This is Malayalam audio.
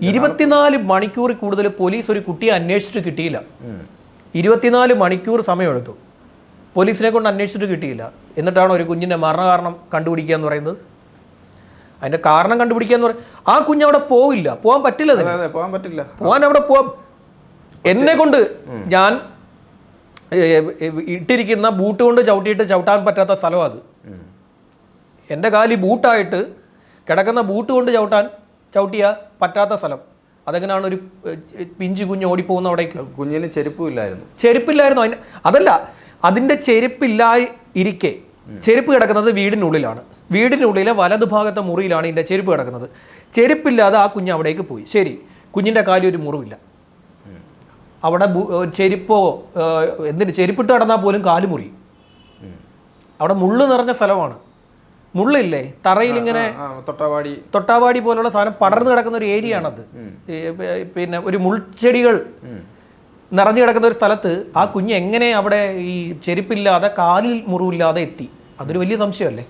24 മണിക്കൂറിൽ കൂടുതൽ പോലീസ് ഒരു കുട്ടിയെ അന്വേഷിച്ചിട്ട് കിട്ടിയില്ല. 24 മണിക്കൂർ സമയമെടുത്തു, പോലീസിനെ കൊണ്ട് അന്വേഷിച്ചിട്ട് കിട്ടിയില്ല. എന്നിട്ടാണ് ഒരു കുഞ്ഞിൻ്റെ മരണകാരണം കണ്ടുപിടിക്കുക എന്ന് പറയുന്നത്. അതിൻ്റെ കാരണം കണ്ടുപിടിക്കുക എന്ന് പറയും. ആ കുഞ്ഞവിടെ പോവില്ല, പോകാൻ പറ്റില്ല, പോകാൻ അവിടെ എന്നെ കൊണ്ട് ഞാൻ ഇട്ടിരിക്കുന്ന ബൂട്ട് കൊണ്ട് ചവിട്ടാൻ പറ്റാത്ത സ്ഥലമാണ് അത്. എൻ്റെ കാലി ബൂട്ടായിട്ട് കിടക്കുന്ന ബൂട്ട് കൊണ്ട് ചവിട്ടിയാൽ പറ്റാത്ത സ്ഥലം. അതെങ്ങനെയാണ് ഒരു പിഞ്ചു കുഞ്ഞ് ഓടിപ്പോകുന്ന അവിടേക്ക്? കുഞ്ഞിന് ചെരുപ്പില്ലായിരുന്നു. അതല്ല, അതിൻ്റെ ചെരുപ്പില്ലായിരിക്കെ ചെരുപ്പ് കിടക്കുന്നത് വീടിനുള്ളിലാണ്. വീടിനുള്ളിലെ വലതുഭാഗത്തെ മുറിയിലാണ് ഇതിൻ്റെ ചെരുപ്പ് കിടക്കുന്നത്. ചെരുപ്പില്ലാതെ ആ കുഞ്ഞ് അവിടേക്ക് പോയി. ശരി, കുഞ്ഞിൻ്റെ കാലിൽ ഒരു മുറിവില്ല. അവിടെ ചെരുപ്പോ ചെരുപ്പിട്ട് നടന്നാൽ പോലും കാല് മുറി. അവിടെ മുള്ളു നിറഞ്ഞ സ്ഥലമാണ്. മുള്ളില്ലേ തറയിൽ ഇങ്ങനെ തൊട്ടാവാടി പോലുള്ള സാധനം പടർന്നു കിടക്കുന്ന ഒരു ഏരിയ ആണത്. പിന്നെ ഒരു മുൾച്ചെടികൾ നിറഞ്ഞു കിടക്കുന്ന ഒരു സ്ഥലത്ത് ആ കുഞ്ഞ് എങ്ങനെ അവിടെ ഈ ചെരുപ്പില്ലാതെ കാലിൽ മുറിവില്ലാതെ എത്തി? അതൊരു വലിയ സംശയമല്ലേ?